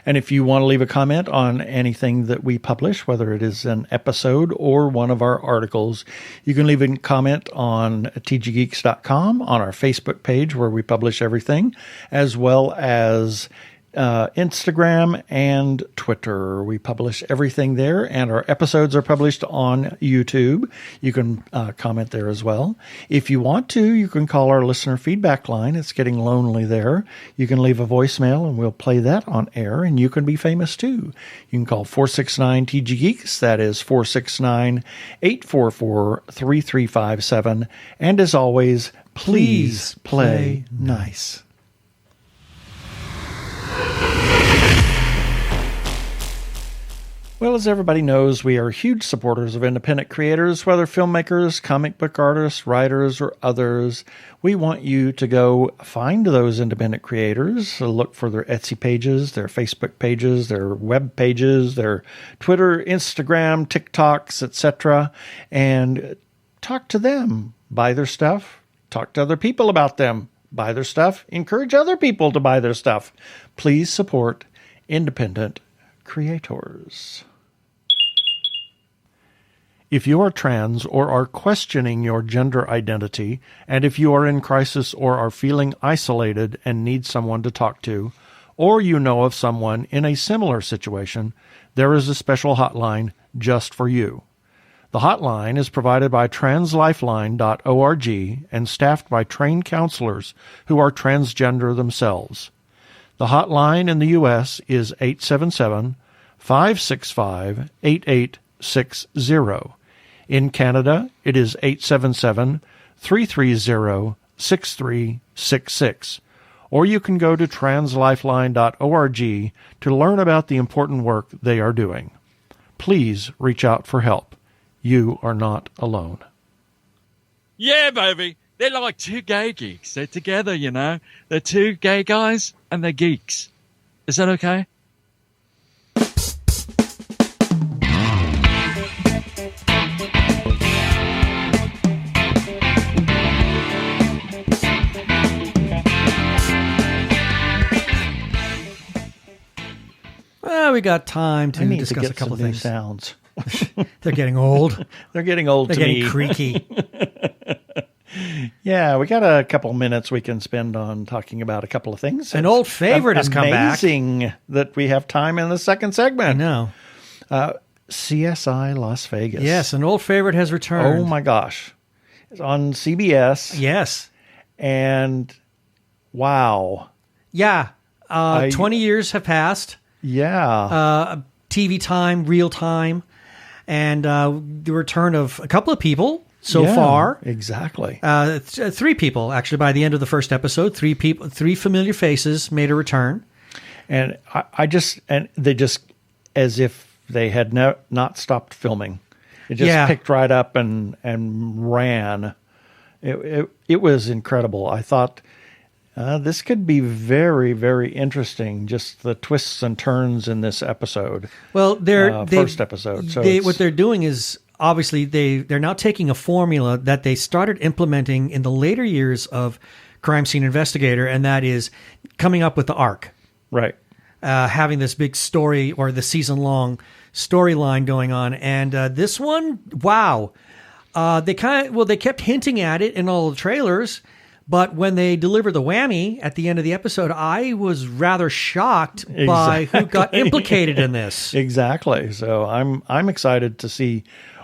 And if you want to leave a comment on anything that we publish, whether it is an episode or one of our articles, you can leave a comment on tggeeks.com, on our Facebook page where we publish everything, as well as Instagram and Twitter. We publish everything there, and our episodes are published on YouTube. You can comment there as well. If you want to, you can call our listener feedback line. It's getting lonely there. You can leave a voicemail, and we'll play that on air, and you can be famous too. You can call 469-TG-GEEKS. That is 469-844-3357. And as always, please play nice. Well, as everybody knows, we are huge supporters of independent creators, whether filmmakers, comic book artists, writers, or others. We want you to go find those independent creators, look for their Etsy pages, their Facebook pages, their web pages, their Twitter, Instagram, TikToks, etc., and talk to them, buy their stuff, talk to other people about them, buy their stuff, encourage other people to buy their stuff. Please support independent creators. If you are trans or are questioning your gender identity, and if you are in crisis or are feeling isolated and need someone to talk to, or you know of someone in a similar situation, there is a special hotline just for you. The hotline is provided by translifeline.org and staffed by trained counselors who are transgender themselves. The hotline in the U.S. is 877-565-8860. In Canada, it is 877-330-6366. Or you can go to translifeline.org to learn about the important work they are doing. Please reach out for help. You are not alone. Yeah, baby. They're like two gay geeks. They're together, you know. They're two gay guys and they're geeks. Is that okay? Well, we got time to discuss a couple of things. Sounds. They're getting old. They're getting old They're to getting me. creaky. Yeah, we got a couple minutes we can spend on talking about a couple of things. An old favorite has come back. Amazing that we have time in the second segment. I know. CSI Las Vegas. Yes, an old favorite has returned. Oh my gosh. It's on CBS. Yes. And wow. Yeah. 20 years have passed. Yeah. TV time, real time, and the return of a couple of people so far. Exactly. 3 people, actually, by the end of the first episode. 3 people, 3 familiar faces made a return. And they just, as if they had not stopped filming. It just picked right up and ran. It was incredible. I thought this could be very, very interesting. Just the twists and turns in this episode. Well, first episode. So what they're doing is obviously they're now taking a formula that they started implementing in the later years of Crime Scene Investigator, and that is coming up with the arc. Right. Having this big story or the season-long storyline going on. And this one, wow. They kept hinting at it in all the trailers, but when they delivered the whammy at the end of the episode, I was rather shocked by who got implicated in this. Exactly. So I'm excited to see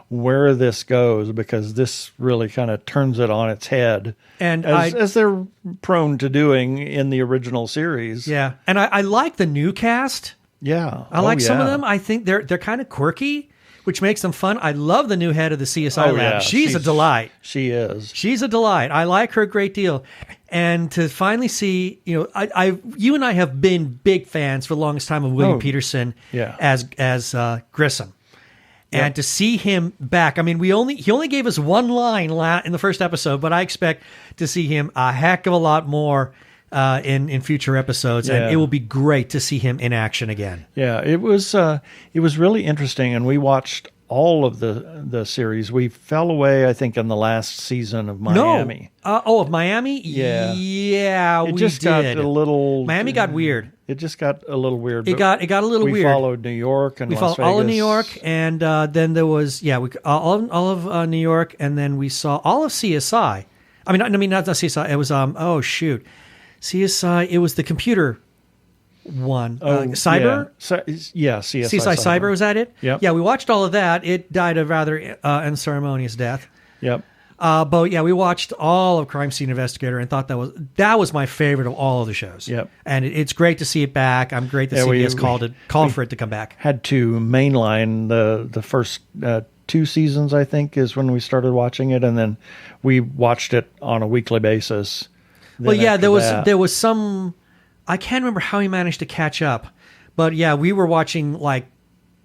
where this goes, because this really kind of turns it on its head, and as they're prone to doing in the original series. Yeah, and I like the new cast. Yeah, I like some of them. I think they're kind of quirky, which makes them fun. I love the new head of the CSI lab. Yeah. She's a delight. She is. She's a delight. I like her a great deal. And to finally see, you and I have been big fans for the longest time of William Peterson as Grissom. Yep. And to see him back, I mean, he only gave us one line in the first episode, but I expect to see him a heck of a lot more in future episodes, and it will be great to see him in action again. Yeah, it was really interesting, and we watched all of the series. We fell away, I think, in the last season of Miami. Of Miami? Yeah. Yeah, it just got a little... Miami got weird. It just got a little weird. It got a little weird. We followed New York and Las Vegas. We followed all of New York, and then there was all of New York, and then we saw all of CSI. I mean not CSI. It was CSI. It was the computer one. Cyber. Yeah, CSI Cyber, was that it? Yep. Yeah, we watched all of that. It died a rather unceremonious death. Yep. But yeah, we watched all of Crime Scene Investigator and thought that was my favorite of all of the shows. Yep. And it's great to see it back. I'm great that CBS called for it to come back. Had to mainline the first 2 seasons, I think, is when we started watching it, and then we watched it on a weekly basis. Well, yeah, there was some. I can't remember how he managed to catch up, but yeah, we were watching like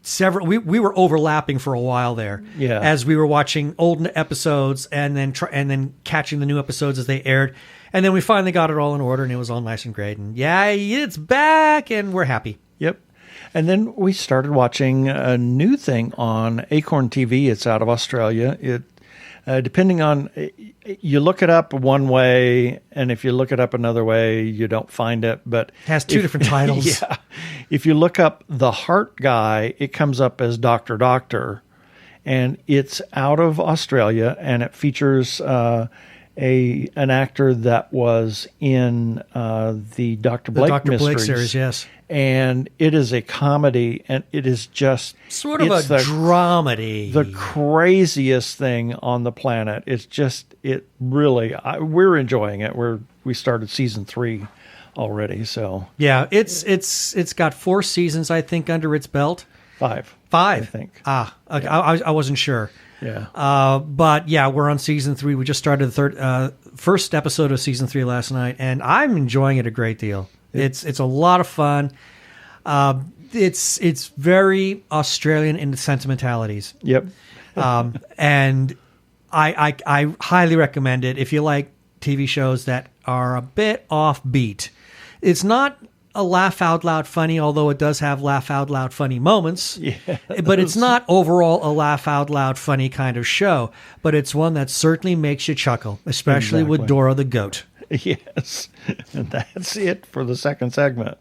several. We were overlapping for a while there. Yeah, as we were watching old episodes and then catching the new episodes as they aired, and then we finally got it all in order, and it was all nice and great. And yeah, it's back, and we're happy. Yep. And then we started watching a new thing on Acorn TV. It's out of Australia. It depending on, you look it up one way, and if you look it up another way, you don't find it. But it has 2 different titles. Yeah. If you look up The Heart Guy, it comes up as Dr. Doctor, and it's out of Australia, and it features an actor that was in the Dr. Blake Mysteries. Blake series, yes. And it is a comedy, and it is just sort of a dramedy. The craziest thing on the planet. It's just, we're enjoying it. We started season 3 already, so yeah, it's got 4 seasons, I think, under its belt. 5, I think. Okay. Yeah. I wasn't sure. Yeah. But yeah, we're on season 3. We just started the first episode of season 3 last night, and I'm enjoying it a great deal. It's a lot of fun. It's very Australian in the sentimentalities. Yep. And I highly recommend it if you like TV shows that are a bit offbeat. It's not a laugh out loud funny, although it does have laugh out loud funny moments. Yes. But it's not overall a laugh out loud funny kind of show. But it's one that certainly makes you chuckle, especially with Dora the goat. Yes. And that's it for the second segment.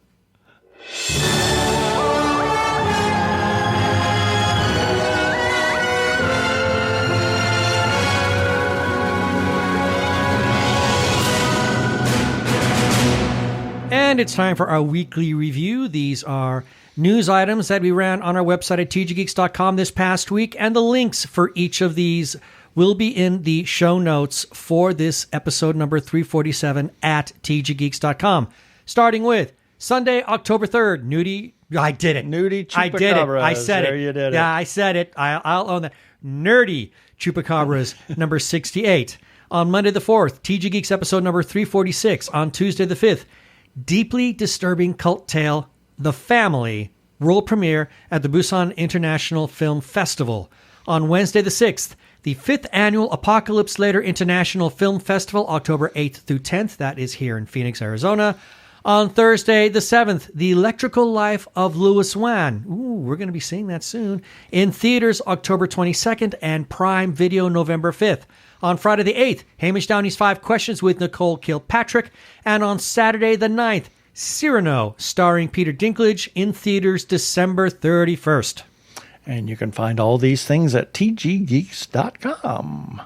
And it's time for our weekly review. These are news items that we ran on our website at tggeeks.com this past week, and the links for each of these will be in the show notes for this episode number 347 at tggeeks.com. Starting with Sunday, October 3rd, Nudie. I did it. Nudie Chupacabras. I did it. I said there it. You did it. Yeah, I said it. I'll own that. Nerdy Chupacabras number 68. On Monday the 4th, TG Geeks episode number 346. On Tuesday the 5th, deeply disturbing cult tale, The Family, world premiere at the Busan International Film Festival. On Wednesday the 6th, the 5th Annual Apocalypse Later International Film Festival, October 8th through 10th. That is here in Phoenix, Arizona. On Thursday the 7th, The Electrical Life of Louis Wan. Ooh, we're going to be seeing that soon. In theaters, October 22nd, and Prime Video, November 5th. On Friday the 8th, Hamish Downey's 5 Questions with Nicole Kilpatrick. And on Saturday the 9th, Cyrano, starring Peter Dinklage, in theaters December 31st. And you can find all these things at tggeeks.com.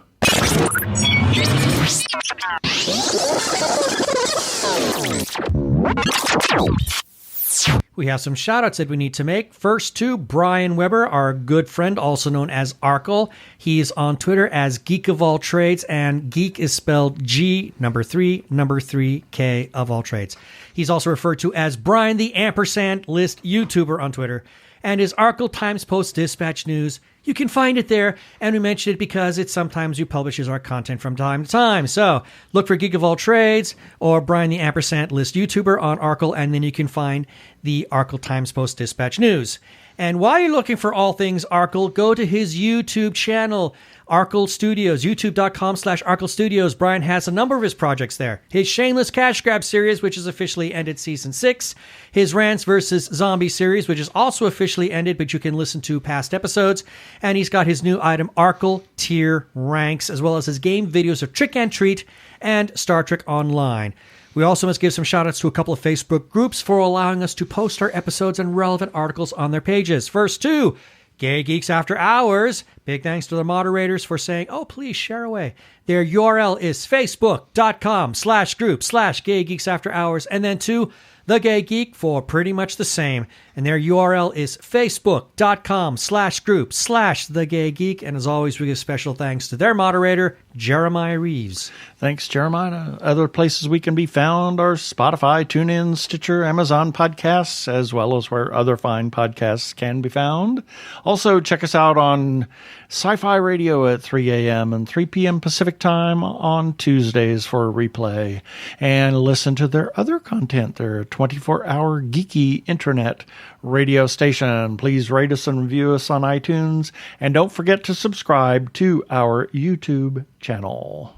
We have some shout-outs that we need to make. First to Brian Weber, our good friend, also known as Arkle. He's on Twitter as Geek of All Trades, and geek is spelled G, number 3, K of all trades. He's also referred to as Brian the Ampersand List YouTuber on Twitter. And his Arkle Times Post Dispatch News, you can find it there, and we mention it because it sometimes publishes our content from time to time. So look for Geek of All Trades or Brian the Ampersand List YouTuber on Arkle, and then you can find the Arkle Times Post Dispatch News. And while you're looking for all things Arkle, go to his YouTube channel, Arkle Studios, youtube.com/Arkle Studios. Brian has a number of his projects there. His Shameless Cash Grab series, which has officially ended season 6. His Rants vs. Zombie series, which is also officially ended, but you can listen to past episodes. And he's got his new item, Arkle Tier Ranks, as well as his game videos of Trick and Treat and Star Trek Online. We also must give some shout-outs to a couple of Facebook groups for allowing us to post our episodes and relevant articles on their pages. First, Two Gay Geeks After Hours. Big thanks to the moderators for saying, oh, please share away. Their URL is facebook.com/group/Gay Geeks After Hours. And then to The Gay Geek for pretty much the same. And their URL is facebook.com/group/The Gay Geek. And as always, we give special thanks to their moderator, Jeremiah Reeves. Thanks, Jeremiah. Other places we can be found are Spotify, TuneIn, Stitcher, Amazon Podcasts, as well as where other fine podcasts can be found. Also, check us out on Sci-Fi Radio at 3 a.m. and 3 p.m. Pacific Time on Tuesdays for a replay. And listen to their other content, their 24-hour geeky internet radio station. Please rate us and review us on iTunes. And don't forget to subscribe to our YouTube channel.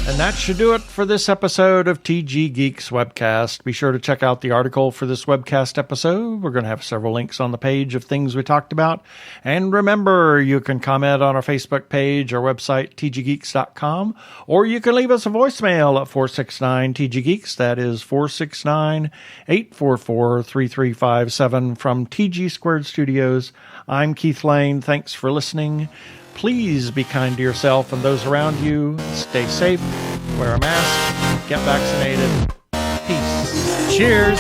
And that should do it for this episode of TG Geeks Webcast. Be sure to check out the article for this webcast episode. We're going to have several links on the page of things we talked about. And remember, you can comment on our Facebook page, our website, tggeeks.com, or you can leave us a voicemail at 469-TG-GEEKS. That is 469-844-3357 from TG Squared Studios. I'm Keith Lane. Thanks for listening. Please be kind to yourself and those around you. Stay safe, wear a mask, get vaccinated. Peace. Cheers.